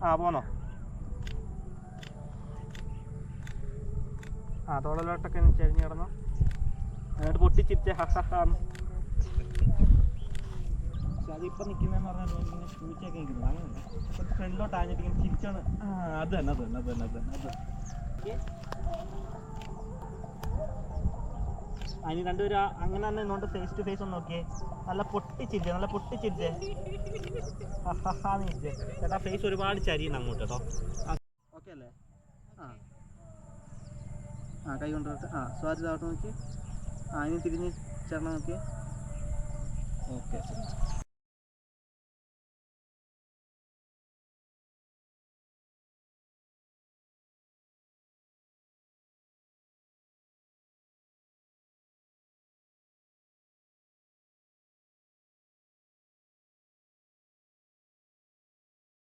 ആ പോന്നോ. ആ തോളലോട്ടൊക്കെ ചരിഞ്ഞ് കിടന്നോ. എന്നിട്ട് പൊട്ടിച്ചിരിച്ചേ ഹഹാന്ന്. പക്ഷെ അതിപ്പോൾ നിൽക്കുന്നതെന്ന് പറഞ്ഞാൽ ഇങ്ങനെ പൂച്ചയൊക്കെ നിൽക്കുന്നത് അങ്ങനെയല്ല, കുറച്ച് ഫ്രണ്ടിലോട്ട് ആഞ്ഞിട്ട് ഇങ്ങനെ ചിരിച്ചാണ്. ആ അത് തന്നെ അത് തന്നെ അത് തന്നെ അത് തന്നെ അത്. അതിന് രണ്ടുപേരും അങ്ങനെ തന്നെ ഇന്നോട്ട് ഫേസ് ടു ഫേസ് ഒന്ന് നോക്കിയേ. നല്ല പൊട്ടിച്ചിരിച്ചേ, നല്ല പൊട്ടിച്ചിരിച്ചേ ഹഹാന്ന് ചിരിച്ചേ. ചേട്ടാ ഫേസ് ഒരുപാട് ചരിയുന്നു അങ്ങോട്ട് കേട്ടോ. ഓക്കെ അല്ലേ? ആ കൈ കൊണ്ടുവരട്ടെ. ആ സ്വാരിതാവട്ടെ നോക്കി. ആ ഇനി തിരിഞ്ഞ് ചേർന്ന് നോക്കിയേ. ഓക്കെ ശരി.